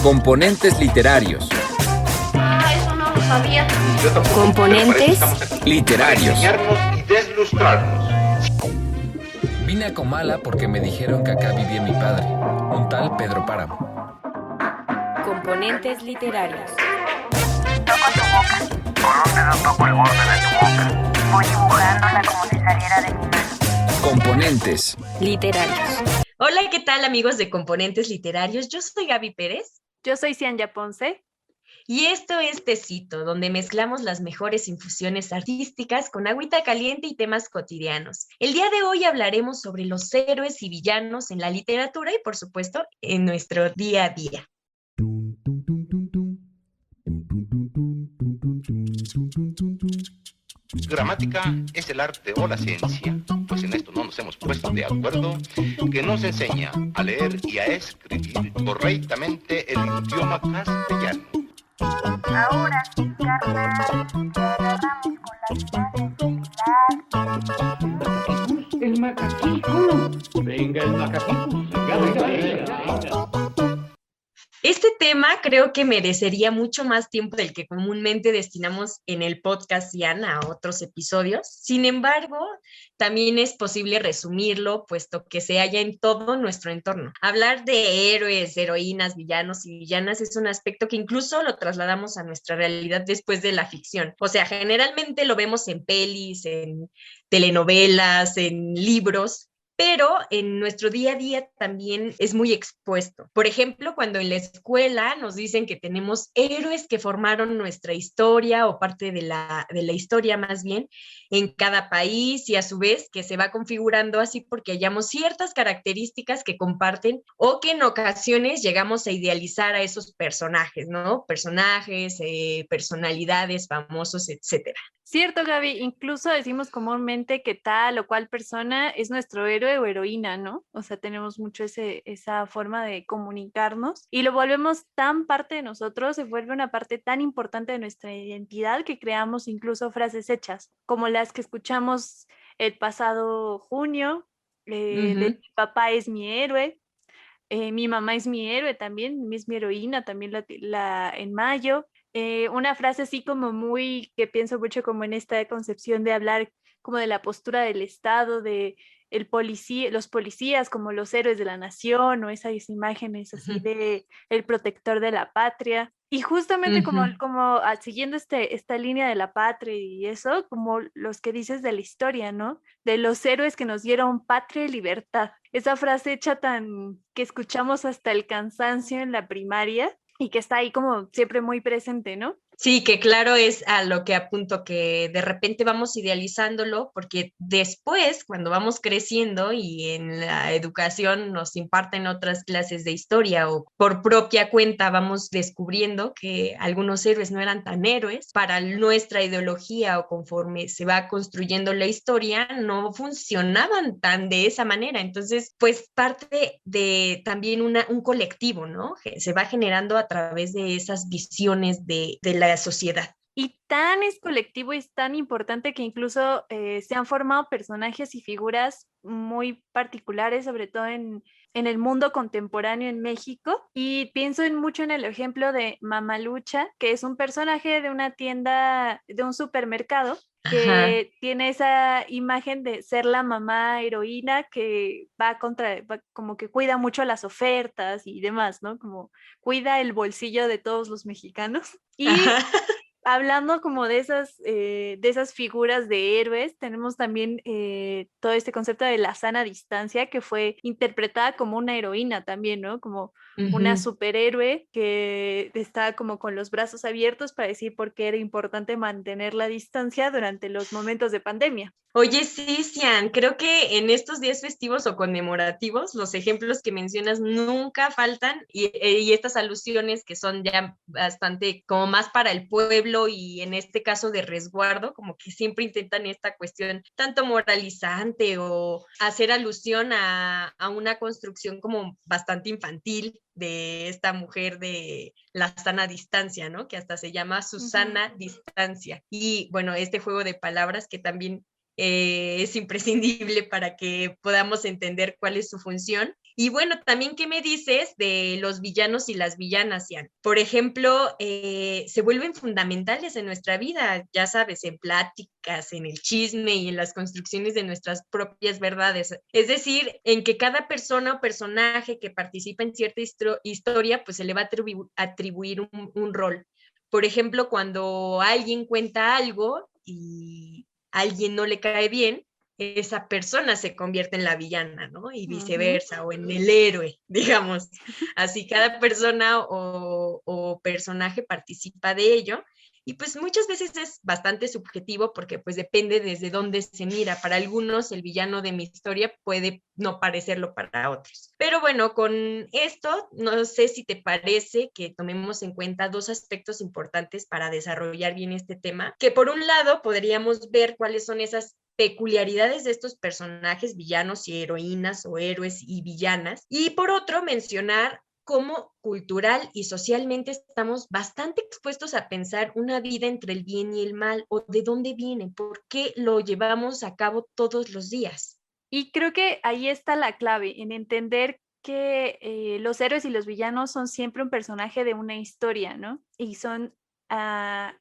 Componentes literarios. Eso no lo sabía. Componentes Literarios. Enseñarnos y deslustrarnos. Vine a Comala porque me dijeron que acá vivía mi padre, un tal Pedro Páramo. Componentes literarios. Toco tu boca. ¿Por dónde no toco el borde de tu boca? Voy dibujándola como si saliera de mi mano. Componentes Literarios. Hola, ¿qué tal amigos de Componentes Literarios? Yo soy Gaby Pérez. Yo soy Cianya Ponce. Y esto es Tecito, donde mezclamos las mejores infusiones artísticas con agüita caliente y temas cotidianos. El día de hoy hablaremos sobre los héroes y villanos en la literatura y, por supuesto, en nuestro día a día. Gramática es el arte o la ciencia, pues en esto no nos hemos puesto de acuerdo, que nos enseña a leer y a escribir correctamente el idioma castellano. Ahora, carnal, te agarramos con las frases de El macaquito. Venga, el macaquito. Venga. Este tema creo que merecería mucho más tiempo del que comúnmente destinamos en el podcast, Cian, a otros episodios. Sin embargo, también es posible resumirlo, puesto que se halla en todo nuestro entorno. Hablar de héroes, heroínas, villanos y villanas es un aspecto que incluso lo trasladamos a nuestra realidad después de la ficción. O sea, generalmente lo vemos en pelis, en telenovelas, en libros, pero en nuestro día a día también es muy expuesto. Por ejemplo, cuando en la escuela nos dicen que tenemos héroes que formaron nuestra historia o parte de la historia más bien en cada país, y a su vez que se va configurando así porque hallamos ciertas características que comparten o que en ocasiones llegamos a idealizar a esos personajes, ¿no? Personajes, personalidades, famosos, etcétera. Cierto, Gaby, incluso decimos comúnmente que tal o cual persona es nuestro héroe o heroína, ¿no? O sea, tenemos mucho esa forma de comunicarnos y lo volvemos tan parte de nosotros, se vuelve una parte tan importante de nuestra identidad que creamos incluso frases hechas, como las que escuchamos el pasado junio, de mi papá es mi héroe, mi mamá es mi héroe también, es mi heroína también en mayo. Una frase así como muy, que pienso mucho como en esta concepción de hablar como de la postura del Estado, de los policías como los héroes de la nación, o esas imágenes así de el protector de la patria. Y justamente como siguiendo esta línea de la patria y eso, como los que dices de la historia, ¿no? De los héroes que nos dieron patria y libertad. Esa frase hecha que escuchamos hasta el cansancio en la primaria, y que está ahí como siempre muy presente, ¿no? Sí, que claro es a lo que apunto, que de repente vamos idealizándolo porque después, cuando vamos creciendo y en la educación nos imparten otras clases de historia o por propia cuenta vamos descubriendo que algunos héroes no eran tan héroes, para nuestra ideología o conforme se va construyendo la historia no funcionaban tan de esa manera. Entonces, pues parte de también un colectivo, ¿no? Que se va generando a través de esas visiones de la sociedad. Y tan es colectivo y es tan importante que incluso se han formado personajes y figuras muy particulares, sobre todo en el mundo contemporáneo en México. Y pienso mucho en el ejemplo de Mamalucha, que es un personaje de una tienda, de un supermercado, que tiene esa imagen de ser la mamá heroína que como que cuida mucho las ofertas y demás, ¿no? Como cuida el bolsillo de todos los mexicanos. Y hablando como de esas figuras de héroes, tenemos también todo este concepto de la sana distancia, que fue interpretada como una heroína también, ¿no? Como una superhéroe que está como con los brazos abiertos para decir por qué era importante mantener la distancia durante los momentos de pandemia. Oye, sí, Cian, creo que en estos días festivos o conmemorativos, los ejemplos que mencionas nunca faltan y estas alusiones que son ya bastante como más para el pueblo y en este caso de resguardo, como que siempre intentan esta cuestión tanto moralizante o hacer alusión a una construcción como bastante infantil de esta mujer de la sana distancia, ¿no? Que hasta se llama Susana Distancia. Y bueno, este juego de palabras que también es imprescindible para que podamos entender cuál es su función. Y bueno, también, ¿qué me dices de los villanos y las villanas, Ian? Por ejemplo, se vuelven fundamentales en nuestra vida, ya sabes, en pláticas, en el chisme y en las construcciones de nuestras propias verdades. Es decir, en que cada persona o personaje que participa en cierta historia, pues se le va a atribuir un rol. Por ejemplo, cuando alguien cuenta algo y a alguien no le cae bien, esa persona se convierte en la villana, ¿no? Y viceversa, o en el héroe, digamos. Así cada persona o personaje participa de ello. Y pues muchas veces es bastante subjetivo porque pues depende desde dónde se mira. Para algunos el villano de mi historia puede no parecerlo para otros. Pero bueno, con esto no sé si te parece que tomemos en cuenta dos aspectos importantes para desarrollar bien este tema, que por un lado podríamos ver cuáles son esas peculiaridades de estos personajes villanos y heroínas o héroes y villanas, y por otro mencionar cómo cultural y socialmente estamos bastante expuestos a pensar una vida entre el bien y el mal, o de dónde viene, por qué lo llevamos a cabo todos los días. Y creo que ahí está la clave, en entender que los héroes y los villanos son siempre un personaje de una historia, ¿no? Y son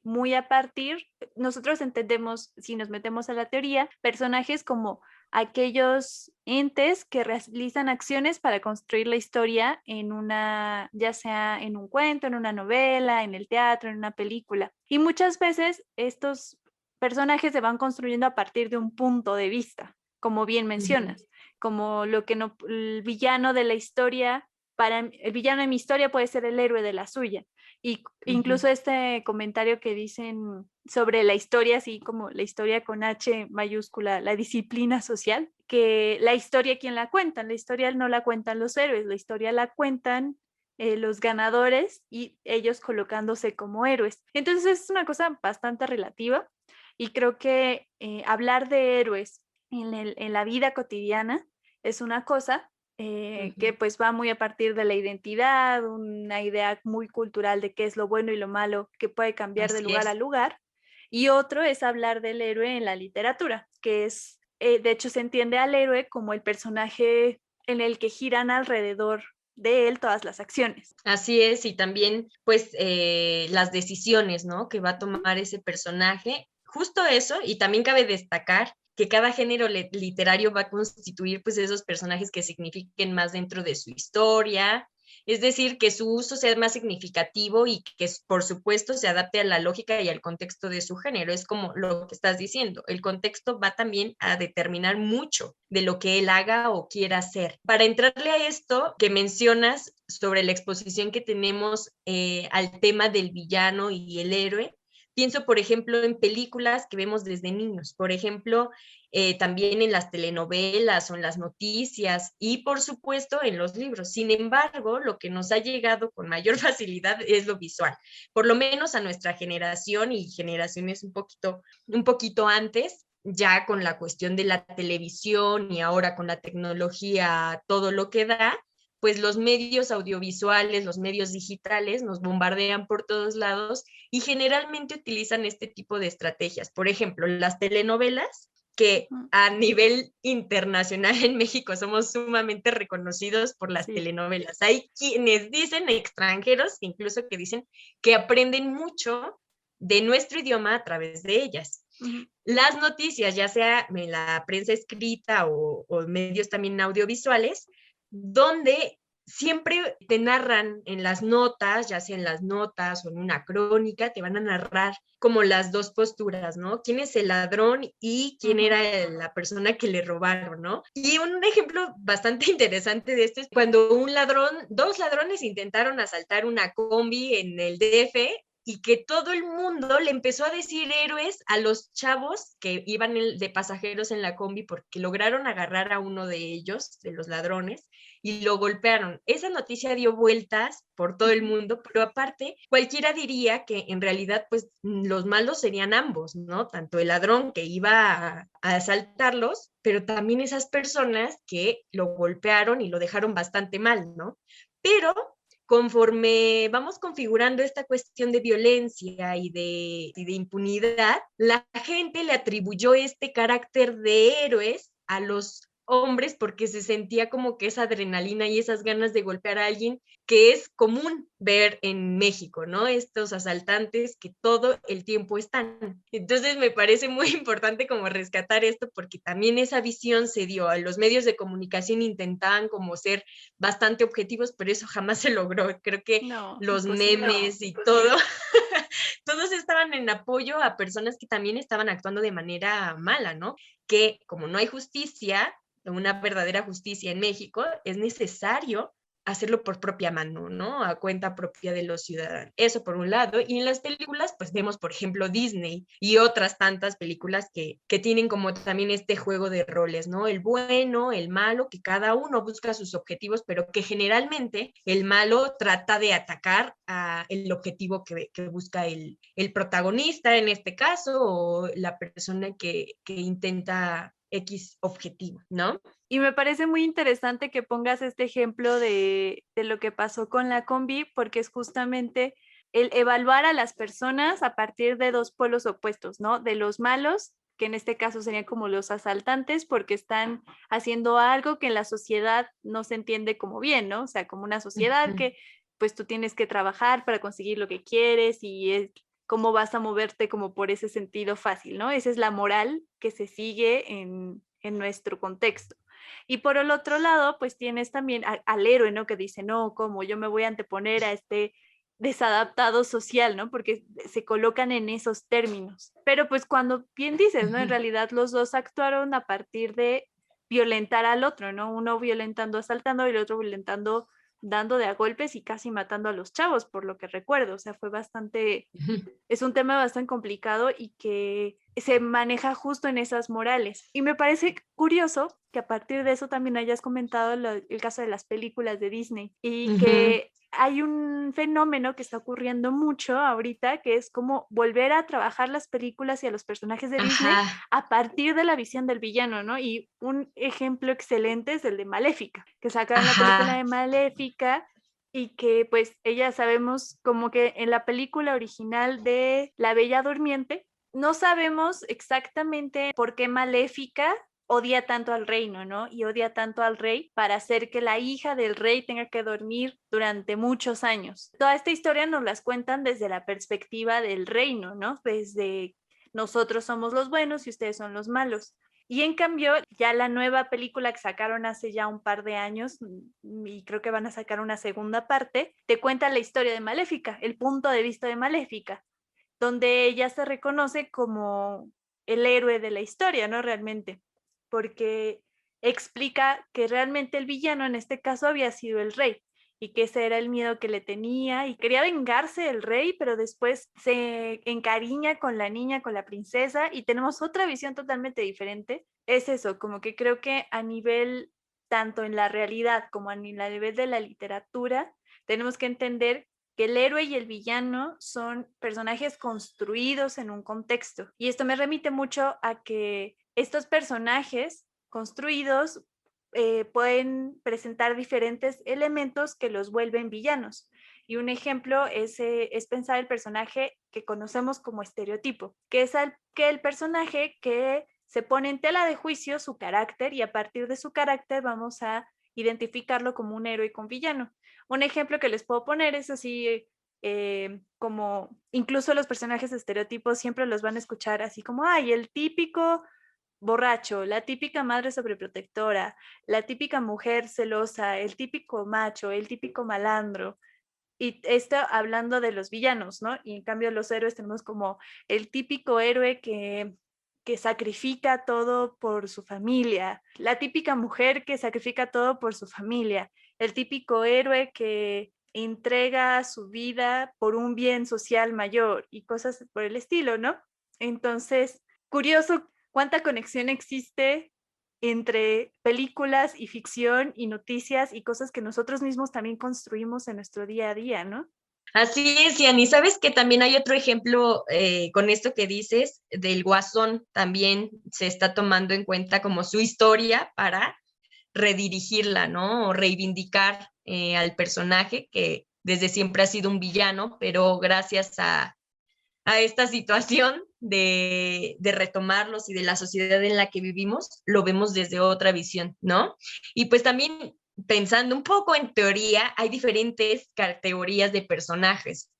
muy a partir, nosotros entendemos, si nos metemos a la teoría, personajes como aquellos entes que realizan acciones para construir la historia en una, ya sea en un cuento, en una novela, en el teatro, en una película. Y muchas veces estos personajes se van construyendo a partir de un punto de vista, como bien mencionas, como lo que no, el villano de la historia, el villano de mi historia puede ser el héroe de la suya. Y incluso este comentario que dicen sobre la historia, así como la historia con H mayúscula, la disciplina social, que la historia, ¿quién la cuenta? La historia no la cuentan los héroes, la historia la cuentan los ganadores y ellos colocándose como héroes. Entonces es una cosa bastante relativa y creo que hablar de héroes en la vida cotidiana es una cosa que pues va muy a partir de la identidad, una idea muy cultural de qué es lo bueno y lo malo que puede cambiar de lugar a lugar, y otro es hablar del héroe en la literatura, que es, de hecho se entiende al héroe como el personaje en el que giran alrededor de él todas las acciones. Así es, y también pues las decisiones, ¿no?, que va a tomar ese personaje, justo eso, y también cabe destacar que cada género literario va a constituir pues esos personajes que signifiquen más dentro de su historia, es decir, que su uso sea más significativo y que por supuesto se adapte a la lógica y al contexto de su género. Es como lo que estás diciendo, el contexto va también a determinar mucho de lo que él haga o quiera hacer. Para entrarle a esto que mencionas sobre la exposición que tenemos al tema del villano y el héroe, pienso, por ejemplo, en películas que vemos desde niños, por ejemplo, también en las telenovelas o en las noticias y, por supuesto, en los libros. Sin embargo, lo que nos ha llegado con mayor facilidad es lo visual, por lo menos a nuestra generación y generaciones un poquito antes, ya con la cuestión de la televisión y ahora con la tecnología, todo lo que da, pues los medios audiovisuales, los medios digitales nos bombardean por todos lados y generalmente utilizan este tipo de estrategias. Por ejemplo, las telenovelas, que a nivel internacional en México somos sumamente reconocidos por las telenovelas. Hay quienes dicen, extranjeros, incluso que dicen que aprenden mucho de nuestro idioma a través de ellas. Las noticias, ya sea en la prensa escrita o medios también audiovisuales, donde siempre te narran en las notas, ya sea en las notas o en una crónica, te van a narrar como las dos posturas, ¿no? ¿Quién es el ladrón y quién era la persona que le robaron, ¿no? Y un ejemplo bastante interesante de esto es cuando dos ladrones intentaron asaltar una combi en el DF y que todo el mundo le empezó a decir héroes a los chavos que iban de pasajeros en la combi porque lograron agarrar a uno de ellos, de los ladrones, y lo golpearon. Esa noticia dio vueltas por todo el mundo, pero aparte, cualquiera diría que en realidad, pues, los malos serían ambos, ¿no? Tanto el ladrón que iba a asaltarlos, pero también esas personas que lo golpearon y lo dejaron bastante mal, ¿no? Pero conforme vamos configurando esta cuestión de violencia y de impunidad, la gente le atribuyó este carácter de héroes a los hombres porque se sentía como que esa adrenalina y esas ganas de golpear a alguien que es común ver en México, ¿no? Estos asaltantes que todo el tiempo están. Entonces me parece muy importante como rescatar esto porque también esa visión se dio. A los medios de comunicación intentaban como ser bastante objetivos, pero eso jamás se logró. Creo que No, los imposible. memes y todo, todos estaban en apoyo a personas que también estaban actuando de manera mala, ¿no? Que como no hay justicia, una verdadera justicia en México, es necesario hacerlo por propia mano, ¿no? A cuenta propia de los ciudadanos. Eso por un lado. Y en las películas, pues vemos, por ejemplo, Disney y otras tantas películas que tienen como también este juego de roles, ¿no? El bueno, el malo, que cada uno busca sus objetivos, pero que generalmente el malo trata de atacar a el objetivo que busca el protagonista en este caso, o la persona que intenta X objetivo, ¿no? Y me parece muy interesante que pongas este ejemplo de lo que pasó con la combi, porque es justamente el evaluar a las personas a partir de dos polos opuestos, ¿no? De los malos, que en este caso serían como los asaltantes, porque están haciendo algo que en la sociedad no se entiende como bien, ¿no? O sea, como una sociedad que pues tú tienes que trabajar para conseguir lo que quieres y es cómo vas a moverte como por ese sentido fácil, ¿no? Esa es la moral que se sigue en nuestro contexto. Y por el otro lado, pues tienes también al héroe, ¿no? Que dice, no, ¿cómo? Yo me voy a anteponer a este desadaptado social, ¿no? Porque se colocan en esos términos. Pero pues cuando bien dices, ¿no? En realidad los dos actuaron a partir de violentar al otro, ¿no? Uno violentando, asaltando y el otro violentando, dando de a golpes y casi matando a los chavos, por lo que recuerdo. O sea, fue bastante, es un tema bastante complicado y que se maneja justo en esas morales. Y me parece curioso que a partir de eso también hayas comentado el caso de las películas de Disney y que hay un fenómeno que está ocurriendo mucho ahorita, que es como volver a trabajar las películas y a los personajes de Disney a partir de la visión del villano, ¿no? Y un ejemplo excelente es el de Maléfica, que sacaron la película de Maléfica y que pues ella sabemos como que en la película original de La Bella Durmiente, no sabemos exactamente por qué Maléfica odia tanto al reino, ¿no? Y odia tanto al rey para hacer que la hija del rey tenga que dormir durante muchos años. Toda esta historia nos las cuentan desde la perspectiva del reino, ¿no? Desde nosotros somos los buenos y ustedes son los malos. Y en cambio, ya la nueva película que sacaron hace ya un par de años, y creo que van a sacar una segunda parte, te cuenta la historia de Maléfica, el punto de vista de Maléfica, donde ella se reconoce como el héroe de la historia, ¿no? Realmente, porque explica que realmente el villano en este caso había sido el rey y que ese era el miedo que le tenía y quería vengarse del rey, pero después se encariña con la niña, con la princesa y tenemos otra visión totalmente diferente. Es eso, como que creo que a nivel, tanto en la realidad como a nivel de la literatura, tenemos que entender que el héroe y el villano son personajes construidos en un contexto. Y esto me remite mucho a que estos personajes construidos pueden presentar diferentes elementos que los vuelven villanos. Y un ejemplo es pensar el personaje que conocemos como estereotipo, que es el personaje que se pone en tela de juicio su carácter y a partir de su carácter vamos a identificarlo como un héroe y con villano. Un ejemplo que les puedo poner es así, como incluso los personajes estereotipos siempre los van a escuchar así como, ay, el típico borracho, la típica madre sobreprotectora, la típica mujer celosa, el típico macho, el típico malandro. Y esto hablando de los villanos, ¿no? Y en cambio los héroes tenemos como el típico héroe que sacrifica todo por su familia, la típica mujer que sacrifica todo por su familia, el típico héroe que entrega su vida por un bien social mayor y cosas por el estilo, ¿no? Entonces, curioso cuánta conexión existe entre películas y ficción y noticias y cosas que nosotros mismos también construimos en nuestro día a día, ¿no? Así es, y sabes que también hay otro ejemplo con esto que dices, del Guasón, también se está tomando en cuenta como su historia para redirigirla, ¿no? O reivindicar al personaje que desde siempre ha sido un villano, pero gracias a esta situación de retomarlos y de la sociedad en la que vivimos, lo vemos desde otra visión, ¿no? Y pues también pensando un poco en teoría, hay diferentes categorías de personajes.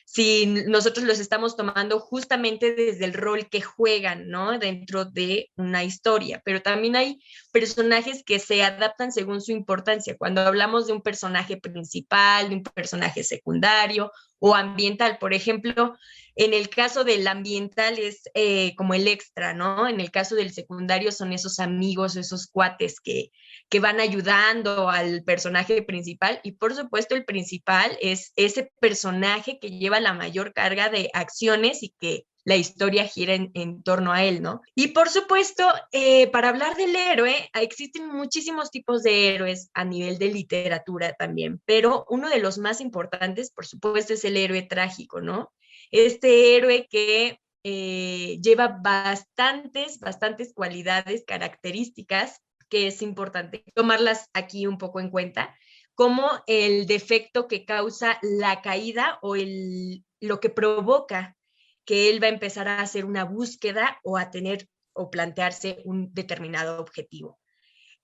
Si nosotros los estamos tomando justamente desde el rol que juegan, ¿no? Dentro de una historia, pero también hay personajes que se adaptan según su importancia. Cuando hablamos de un personaje principal, de un personaje secundario o ambiental, por ejemplo, en el caso del ambiental es como el extra, ¿no? En el caso del secundario son esos amigos, esos cuates que van ayudando al personaje principal, y por supuesto el principal es ese personaje que lleva la mayor carga de acciones y que la historia gira en torno a él, ¿no? Y por supuesto, para hablar del héroe, existen muchísimos tipos de héroes a nivel de literatura también, pero uno de los más importantes, por supuesto, es el héroe trágico, ¿no? Este héroe que lleva bastantes cualidades, características, que es importante tomarlas aquí un poco en cuenta, como el defecto que causa la caída o lo que provoca que él va a empezar a hacer una búsqueda o a tener o plantearse un determinado objetivo.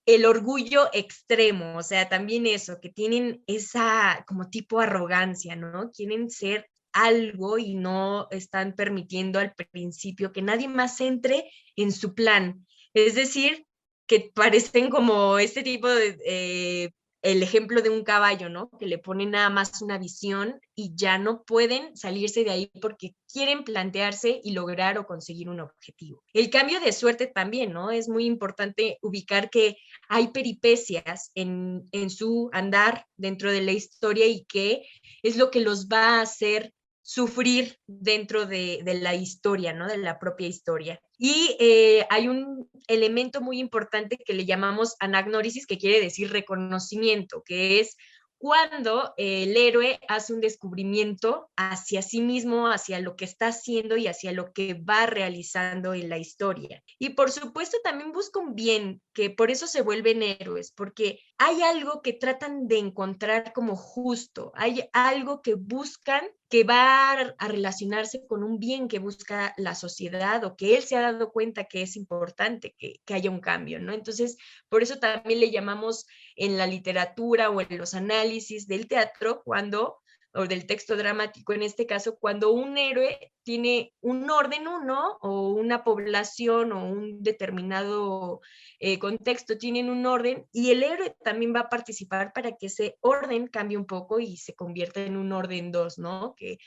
El orgullo extremo, o sea, también eso, que tienen esa como tipo arrogancia, ¿no? Quieren ser algo y no están permitiendo al principio que nadie más entre en su plan. Es decir, que parecen como este tipo de el ejemplo de un caballo, ¿no? Que le ponen nada más una visión y ya no pueden salirse de ahí porque quieren plantearse y lograr o conseguir un objetivo. El cambio de suerte también, ¿no? Es muy importante ubicar que hay peripecias en su andar dentro de la historia y que es lo que los va a hacer sufrir dentro de la historia, ¿no? De la propia historia. Y hay un elemento muy importante que le llamamos anagnórisis, que quiere decir reconocimiento, que es cuando el héroe hace un descubrimiento hacia sí mismo, hacia lo que está haciendo y hacia lo que va realizando en la historia. Y por supuesto también busca un bien, que por eso se vuelven héroes, porque hay algo que tratan de encontrar como justo, hay algo que buscan que va a relacionarse con un bien que busca la sociedad o que él se ha dado cuenta que es importante que haya un cambio, ¿no? Entonces, por eso también le llamamos en la literatura o en los análisis del teatro o del texto dramático en este caso, cuando un héroe tiene un orden o una población o un determinado contexto tienen un orden y el héroe también va a participar para que ese orden cambie un poco y se convierta en un orden 2, ¿no? Que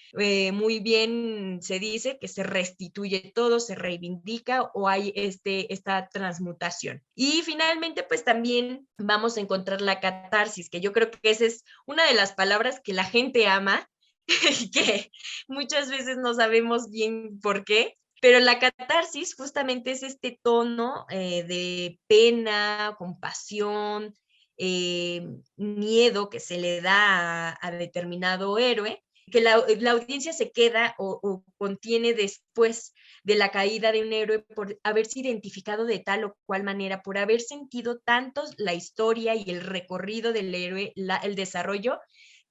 muy bien se dice que se restituye todo, se reivindica o hay esta transmutación. Y finalmente, pues también vamos a encontrar la catarsis, que yo creo que esa es una de las palabras que la gente ama y que muchas veces no sabemos bien por qué, pero la catarsis justamente es este tono de pena, compasión, miedo que se le da a determinado héroe, que la audiencia se queda o contiene después de la caída de un héroe por haberse identificado de tal o cual manera, por haber sentido tanto la historia y el recorrido del héroe, el desarrollo,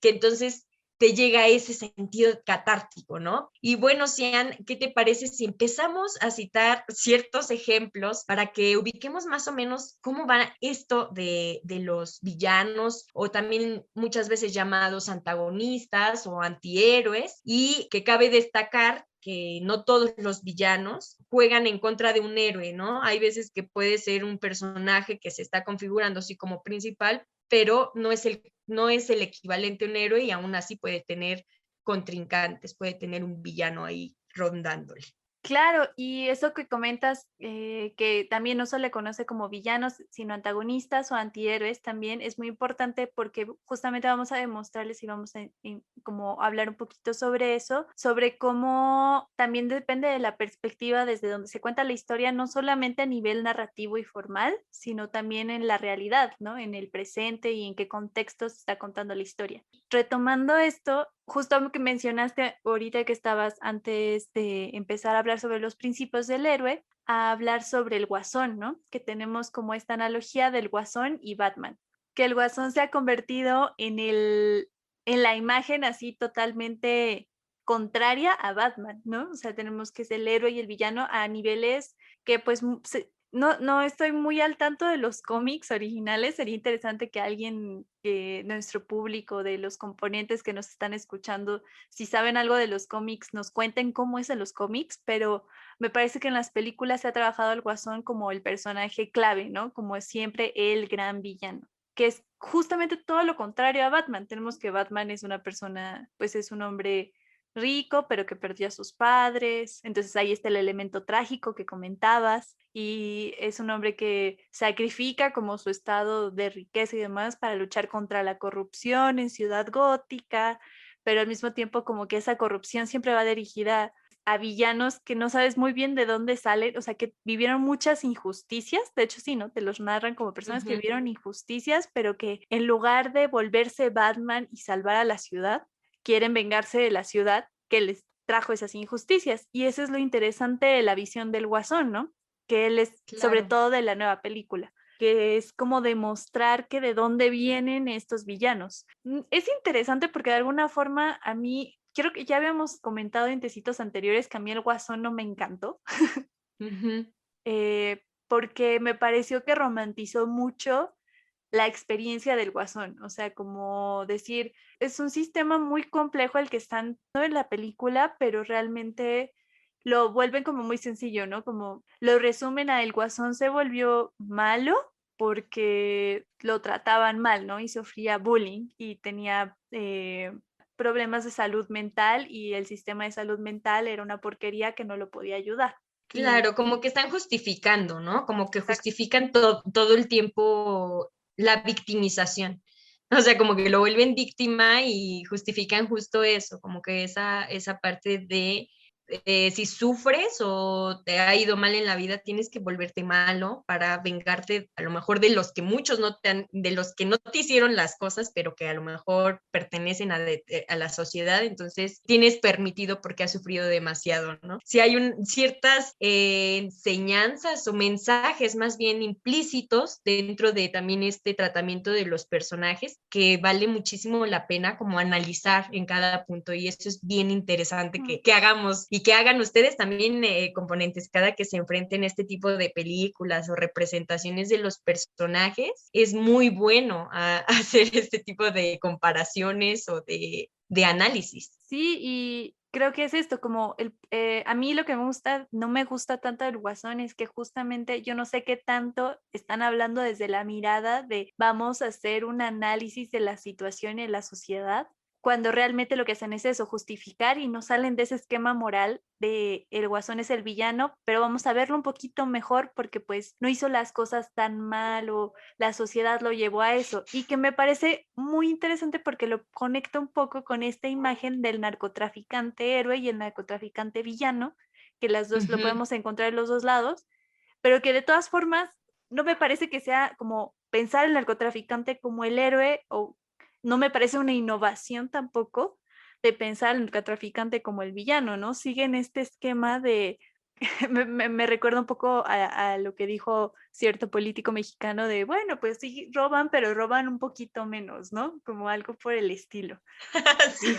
que entonces te llega ese sentido catártico, ¿no? Y bueno, Cian, ¿qué te parece si empezamos a citar ciertos ejemplos para que ubiquemos más o menos cómo va esto de los villanos o también muchas veces llamados antagonistas o antihéroes, y que cabe destacar que no todos los villanos juegan en contra de un héroe, ¿no? Hay veces que puede ser un personaje que se está configurando así como principal, pero no es el equivalente a un héroe y aún así puede tener contrincantes, puede tener un villano ahí rondándole. Claro, y eso que comentas, que también no se le conoce como villanos, sino antagonistas o antihéroes, también es muy importante porque justamente vamos a demostrarles y vamos a como hablar un poquito sobre eso, sobre cómo también depende de la perspectiva desde donde se cuenta la historia, no solamente a nivel narrativo y formal, sino también en la realidad, ¿no? En el presente y en qué contexto se está contando la historia. Retomando esto, justo lo que mencionaste ahorita que estabas antes de empezar a hablar sobre los principios del héroe, a hablar sobre el Guasón, ¿no? Que tenemos como esta analogía del Guasón y Batman, que el Guasón se ha convertido en la imagen así totalmente contraria a Batman, ¿no? O sea, tenemos que ser el héroe y el villano a niveles que pues no estoy muy al tanto de los cómics originales. Sería interesante que alguien, nuestro público, de los componentes que nos están escuchando, si saben algo de los cómics, nos cuenten cómo es en los cómics, pero me parece que en las películas se ha trabajado al Guasón como el personaje clave, ¿no? Como es siempre el gran villano, que es justamente todo lo contrario a Batman. Tenemos que Batman es una persona, pues es un hombre rico, pero que perdió a sus padres. Entonces ahí está el elemento trágico que comentabas, y es un hombre que sacrifica como su estado de riqueza y demás para luchar contra la corrupción en Ciudad Gótica, pero al mismo tiempo como que esa corrupción siempre va dirigida a villanos que no sabes muy bien de dónde salen, o sea, que vivieron muchas injusticias. De hecho sí, ¿no? Te los narran como personas que vivieron injusticias, pero que en lugar de volverse Batman y salvar a la ciudad, quieren vengarse de la ciudad que les trajo esas injusticias. Y eso es lo interesante de la visión del Guasón, ¿no? Que él es, sobre todo de la nueva película, que es como demostrar que de dónde vienen estos villanos. Es interesante porque de alguna forma a mí, creo que ya habíamos comentado en tecitos anteriores que a mí el Guasón no me encantó, porque me pareció que romantizó mucho la experiencia del Guasón. O sea, como decir, es un sistema muy complejo el que están en la película, pero realmente lo vuelven como muy sencillo, ¿no? Como lo resumen a el Guasón se volvió malo porque lo trataban mal, ¿no? Y sufría bullying y tenía problemas de salud mental, y el sistema de salud mental era una porquería que no lo podía ayudar. Claro, como que están justificando, ¿no? Como que justifican todo el tiempo la victimización. O sea, como que lo vuelven víctima y justifican justo eso, como que esa parte de si sufres o te ha ido mal en la vida, tienes que volverte malo para vengarte a lo mejor de los que muchos de los que no te hicieron las cosas, pero que a lo mejor pertenecen a la sociedad. Entonces tienes permitido porque has sufrido demasiado, ¿no? Si hay ciertas enseñanzas o mensajes más bien implícitos dentro de también este tratamiento de los personajes que vale muchísimo la pena como analizar en cada punto, y eso es bien interesante que hagamos y que hagan ustedes también, componentes, cada que se enfrenten a este tipo de películas o representaciones de los personajes. Es muy bueno hacer este tipo de comparaciones o de análisis. Sí, y creo que es esto, como a mí lo que no me gusta tanto del Guasón es que justamente yo no sé qué tanto están hablando desde la mirada de vamos a hacer un análisis de la situación en la sociedad, cuando realmente lo que hacen es eso, justificar, y no salen de ese esquema moral de el Guasón es el villano, pero vamos a verlo un poquito mejor porque pues no hizo las cosas tan mal o la sociedad lo llevó a eso, y que me parece muy interesante porque lo conecta un poco con esta imagen del narcotraficante héroe y el narcotraficante villano, que las dos lo podemos encontrar en los dos lados, pero que de todas formas no me parece que sea como pensar el narcotraficante como el héroe, o no me parece una innovación tampoco de pensar al narcotraficante como el villano, ¿no? Siguen este esquema de, me recuerda un poco a lo que dijo cierto político mexicano de, bueno, pues sí, roban, pero roban un poquito menos, ¿no? Como algo por el estilo. Sí.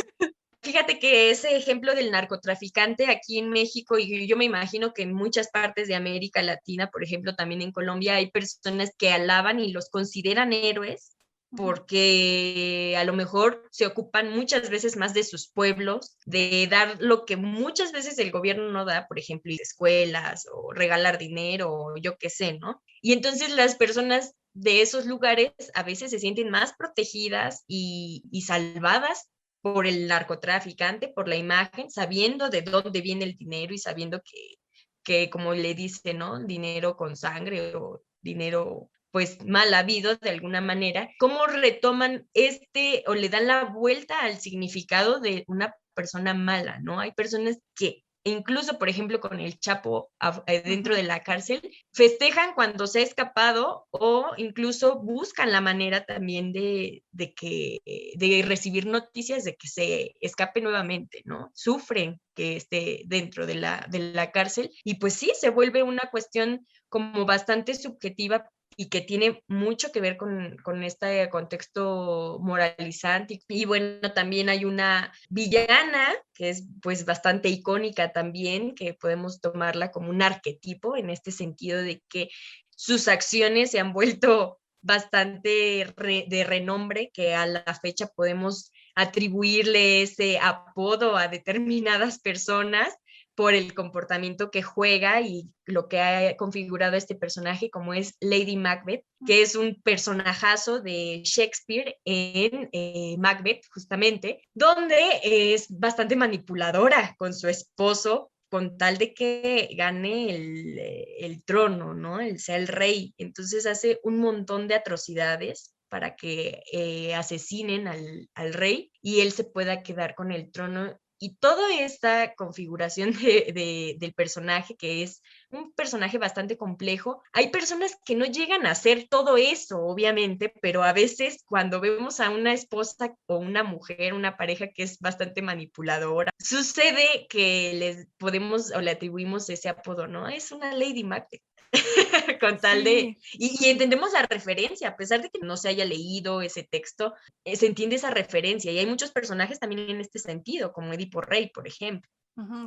Fíjate que ese ejemplo del narcotraficante aquí en México, y yo me imagino que en muchas partes de América Latina, por ejemplo, también en Colombia, hay personas que alaban y los consideran héroes porque a lo mejor se ocupan muchas veces más de sus pueblos, de dar lo que muchas veces el gobierno no da, por ejemplo, escuelas o regalar dinero o yo qué sé, ¿no? Y entonces las personas de esos lugares a veces se sienten más protegidas y salvadas por el narcotraficante, por la imagen, sabiendo de dónde viene el dinero y sabiendo que como le dice, ¿no? Dinero con sangre o dinero pues mal habido de alguna manera. ¿Cómo retoman o le dan la vuelta al significado de una persona mala, ¿no? Hay personas que incluso, por ejemplo, con el Chapo dentro de la cárcel, festejan cuando se ha escapado o incluso buscan la manera también de recibir noticias de que se escape nuevamente, ¿no? Sufren que esté dentro de la cárcel, y pues sí, se vuelve una cuestión como bastante subjetiva y que tiene mucho que ver con este contexto moralizante. Y bueno, también hay una villana que es pues bastante icónica también, que podemos tomarla como un arquetipo en este sentido de que sus acciones se han vuelto bastante de renombre, que a la fecha podemos atribuirle ese apodo a determinadas personas por el comportamiento que juega y lo que ha configurado este personaje, como es Lady Macbeth, que es un personajazo de Shakespeare en Macbeth, justamente, donde es bastante manipuladora con su esposo, con tal de que gane el trono, ¿no? Sea el rey. Entonces hace un montón de atrocidades para que asesinen al rey y él se pueda quedar con el trono. Y toda esta configuración del personaje, que es un personaje bastante complejo, hay personas que no llegan a hacer todo eso, obviamente, pero a veces cuando vemos a una esposa o una mujer, una pareja que es bastante manipuladora, sucede que les podemos o le atribuimos ese apodo, ¿no? Es una Lady Macbeth. Con tal de... Y entendemos la referencia, a pesar de que no se haya leído ese texto, se entiende esa referencia. Y hay muchos personajes también en este sentido, como Edipo Rey, por ejemplo.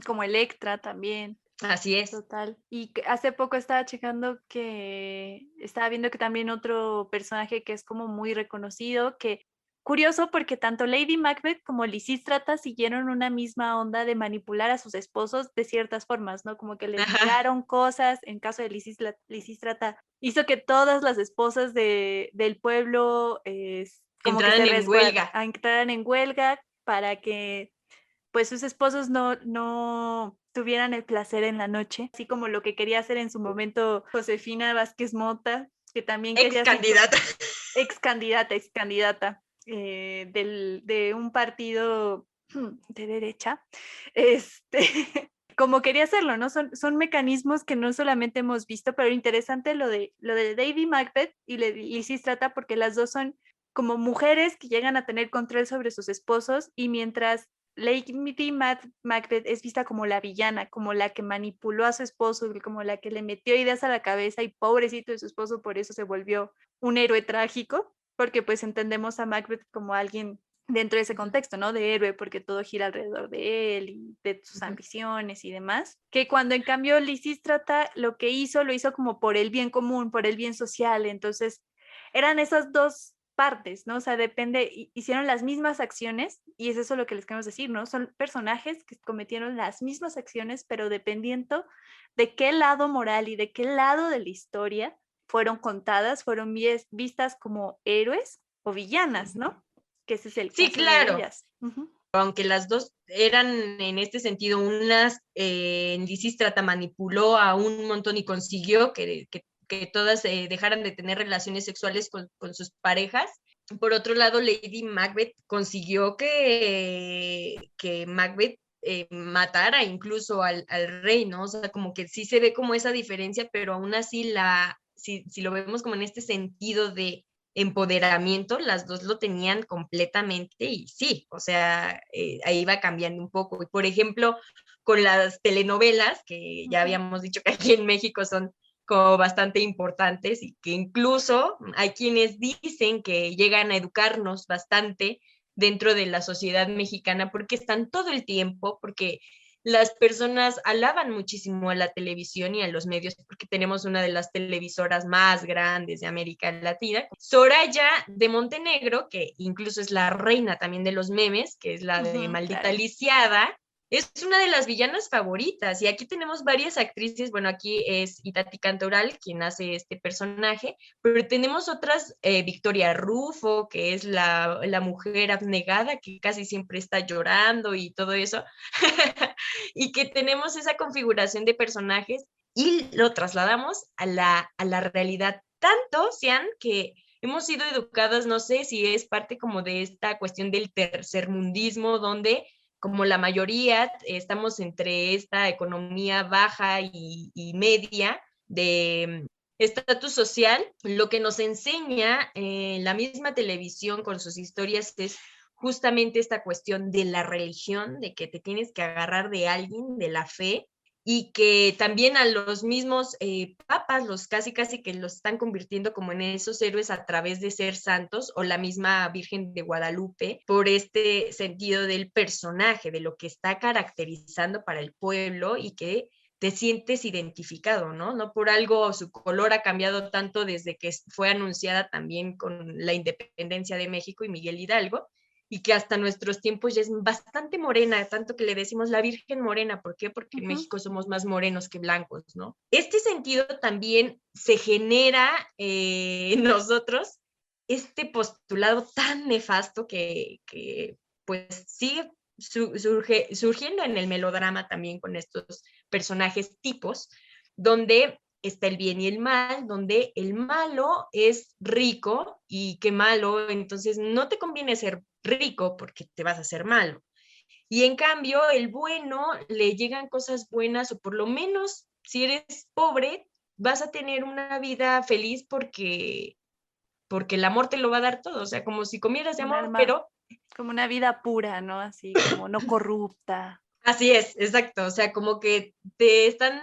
Como Electra también. Así es. Total. Y hace poco estaba checando estaba viendo que también otro personaje que es como muy reconocido, que curioso porque tanto Lady Macbeth como Lisístrata siguieron una misma onda de manipular a sus esposos de ciertas formas, ¿no? Como que les negaron cosas. En caso de Lisístrata, hizo que todas las esposas del pueblo como entraran en huelga. Entraran en huelga para que pues sus esposos no tuvieran el placer en la noche, así como lo que quería hacer en su momento Josefina Vázquez Mota, que también quería ex candidata de un partido de derecha, como quería hacerlo, ¿no? Son mecanismos que no solamente hemos visto, pero interesante lo de Lady Macbeth y Lisístrata, porque las dos son como mujeres que llegan a tener control sobre sus esposos, y mientras Lady Macbeth es vista como la villana, como la que manipuló a su esposo, como la que le metió ideas a la cabeza, y pobrecito de su esposo, por eso se volvió un héroe trágico, porque pues entendemos a Macbeth como alguien dentro de ese contexto, ¿no? De héroe, porque todo gira alrededor de él y de sus ambiciones y demás. Que cuando en cambio Lisístrata lo hizo como por el bien común, por el bien social. Entonces eran esas dos partes, ¿no? O sea, hicieron las mismas acciones, y es eso lo que les queremos decir, ¿no? Son personajes que cometieron las mismas acciones, pero dependiendo de qué lado moral y de qué lado de la historia fueron contadas, fueron vistas como héroes o villanas, ¿no? Que ese es el caso claro. de ellas. Aunque las dos eran en este sentido Lisístrata manipuló a un montón y consiguió que todas dejaran de tener relaciones sexuales con sus parejas. Por otro lado, Lady Macbeth consiguió que Macbeth matara incluso al rey, ¿no? O sea, como que sí se ve como esa diferencia, pero aún así si lo vemos como en este sentido de empoderamiento, las dos lo tenían completamente, y sí, o sea, ahí va cambiando un poco. Y por ejemplo, con las telenovelas, que ya habíamos dicho que aquí en México son como bastante importantes, y que incluso hay quienes dicen que llegan a educarnos bastante dentro de la sociedad mexicana, porque están todo el tiempo, porque las personas alaban muchísimo a la televisión y a los medios, porque tenemos una de las televisoras más grandes de América Latina, Soraya de Montenegro, que incluso es la reina también de los memes, que es la de Maldita Lisiada. Es una de las villanas favoritas, y aquí tenemos varias actrices. Bueno, aquí es Itatí Cantoral quien hace este personaje, pero tenemos otras, Victoria Rufo, que es la mujer abnegada que casi siempre está llorando y todo eso, y que tenemos esa configuración de personajes y lo trasladamos a la realidad, tanto sean que hemos sido educadas, no sé si es parte como de esta cuestión del tercermundismo, donde como la mayoría estamos entre esta economía baja y media de estatus social, lo que nos enseña la misma televisión con sus historias es justamente esta cuestión de la religión, de que te tienes que agarrar de alguien, de la fe, y que también a los mismos papas, los casi que los están convirtiendo como en esos héroes a través de ser santos, o la misma Virgen de Guadalupe, por este sentido del personaje, de lo que está caracterizando para el pueblo y que te sientes identificado, ¿no? No por algo su color ha cambiado tanto desde que fue anunciada también con la independencia de México y Miguel Hidalgo, y que hasta nuestros tiempos ya es bastante morena, tanto que le decimos la Virgen Morena. ¿Por qué? Porque en México somos más morenos que blancos, ¿no? Este sentido también se genera en nosotros este postulado tan nefasto que pues sigue surgiendo en el melodrama también con estos personajes tipos, donde está el bien y el mal, donde el malo es rico y qué malo, entonces no te conviene ser rico porque te vas a hacer malo. Y en cambio, el bueno le llegan cosas buenas, o por lo menos si eres pobre, vas a tener una vida feliz porque el amor te lo va a dar todo, o sea, como si comieras de amor, pero... Como una vida pura, ¿no? Así como no corrupta. Así es, exacto, o sea, como que te están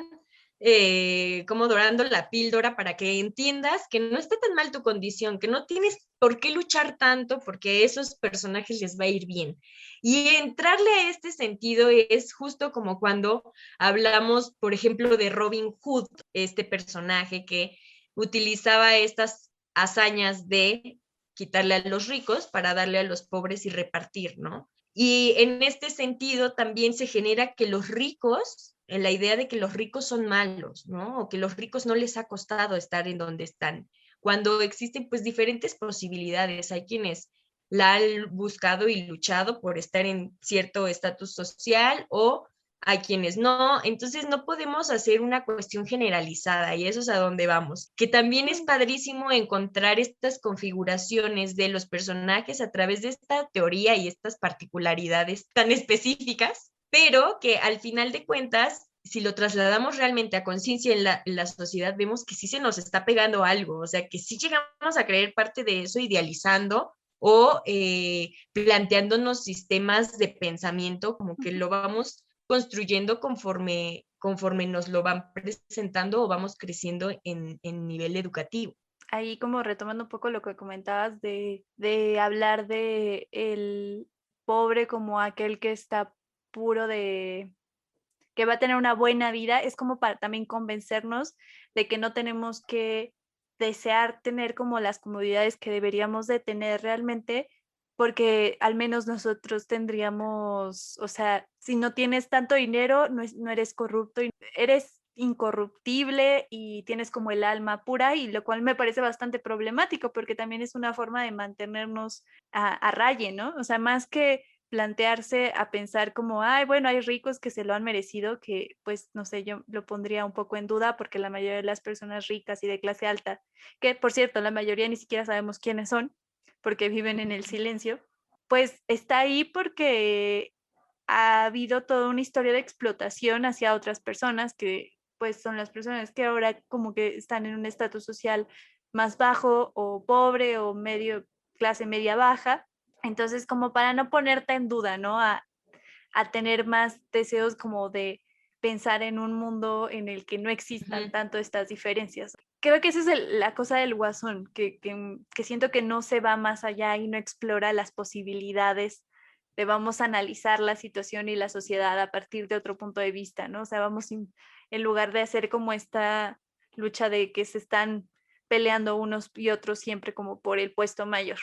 como dorando la píldora para que entiendas que no está tan mal tu condición, que no tienes por qué luchar tanto porque a esos personajes les va a ir bien. Y entrarle a este sentido es justo como cuando hablamos, por ejemplo, de Robin Hood, este personaje que utilizaba estas hazañas de quitarle a los ricos para darle a los pobres y repartir, ¿no? Y en este sentido también se genera que los ricos, en la idea de que los ricos son malos, ¿no? O que los ricos no les ha costado estar en donde están, cuando existen pues diferentes posibilidades. Hay quienes la han buscado y luchado por estar en cierto estatus social, o hay quienes no. Entonces no podemos hacer una cuestión generalizada, y eso es a donde vamos, que también es padrísimo encontrar estas configuraciones de los personajes a través de esta teoría y estas particularidades tan específicas, pero que al final de cuentas, si lo trasladamos realmente a conciencia en la sociedad, vemos que sí se nos está pegando algo, o sea, que sí llegamos a creer parte de eso idealizando o planteándonos sistemas de pensamiento como que lo vamos construyendo conforme nos lo van presentando o vamos creciendo en nivel educativo. Ahí como retomando un poco lo que comentabas de hablar de el pobre como aquel que está puro de que va a tener una buena vida, es como para también convencernos de que no tenemos que desear tener como las comodidades que deberíamos de tener realmente, porque al menos nosotros tendríamos, o sea, si no tienes tanto dinero, no eres corrupto, eres incorruptible y tienes como el alma pura, y lo cual me parece bastante problemático porque también es una forma de mantenernos a raya, ¿no? O sea, más que plantearse a pensar como, ay, bueno, hay ricos que se lo han merecido, que pues no sé, yo lo pondría un poco en duda porque la mayoría de las personas ricas y de clase alta, que por cierto, la mayoría ni siquiera sabemos quiénes son porque viven en el silencio, pues está ahí porque ha habido toda una historia de explotación hacia otras personas que pues son las personas que ahora como que están en un estatus social más bajo o pobre o medio, clase media baja. Entonces, como para no ponerte en duda, ¿no? A tener más deseos como de pensar en un mundo en el que no existan tanto estas diferencias. Creo que esa es la cosa del Guasón, que siento que no se va más allá y no explora las posibilidades de vamos a analizar la situación y la sociedad a partir de otro punto de vista, ¿no? O sea, en lugar de hacer como esta lucha de que se están peleando unos y otros siempre como por el puesto mayor.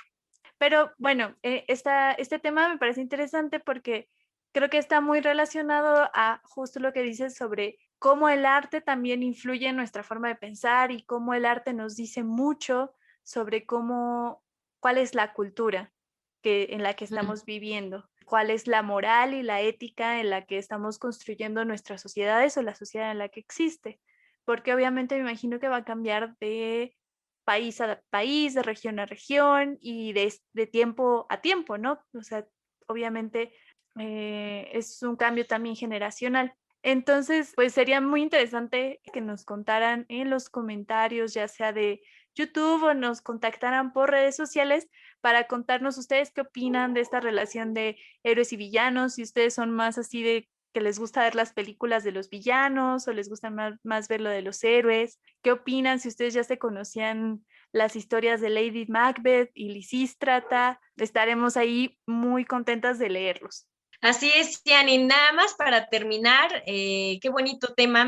Pero bueno, este tema me parece interesante porque creo que está muy relacionado a justo lo que dices sobre cómo el arte también influye en nuestra forma de pensar y cómo el arte nos dice mucho sobre cuál es la cultura en la que estamos viviendo, cuál es la moral y la ética en la que estamos construyendo nuestras sociedades o la sociedad en la que existe. Porque obviamente me imagino que va a cambiar de país a país, de región a región y de tiempo a tiempo, ¿no? O sea, obviamente es un cambio también generacional. Entonces, pues sería muy interesante que nos contaran en los comentarios, ya sea de YouTube o nos contactaran por redes sociales para contarnos ustedes qué opinan de esta relación de héroes y villanos, si ustedes son más así de que les gusta ver las películas de los villanos o les gusta más ver lo de los héroes. ¿Qué opinan si ustedes ya se conocían las historias de Lady Macbeth y Lisístrata? Estaremos ahí muy contentas de leerlos. Así es, Cian, y nada más para terminar, qué bonito tema, a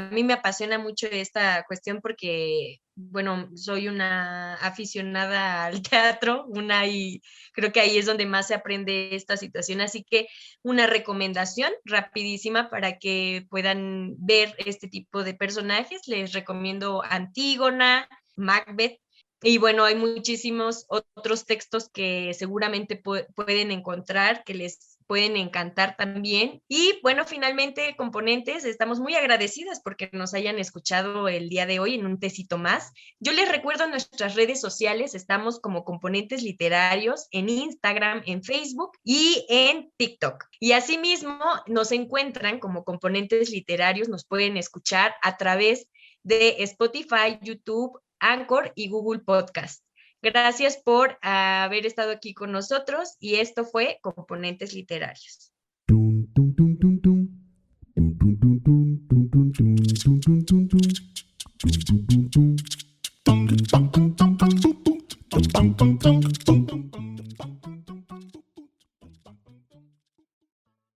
mí me apasiona mucho esta cuestión porque, bueno, soy una aficionada al teatro, y creo que ahí es donde más se aprende esta situación, así que una recomendación rapidísima para que puedan ver este tipo de personajes, les recomiendo Antígona, Macbeth. Y bueno, hay muchísimos otros textos que seguramente pueden encontrar, que les pueden encantar también. Y bueno, finalmente, componentes, estamos muy agradecidas porque nos hayan escuchado el día de hoy en un tecito más. Yo les recuerdo nuestras redes sociales, estamos como Componentes Literarios en Instagram, en Facebook y en TikTok. Y asimismo nos encuentran como Componentes Literarios, nos pueden escuchar a través de Spotify, YouTube, Anchor y Google Podcast. Gracias por haber estado aquí con nosotros y esto fue Componentes Literarios.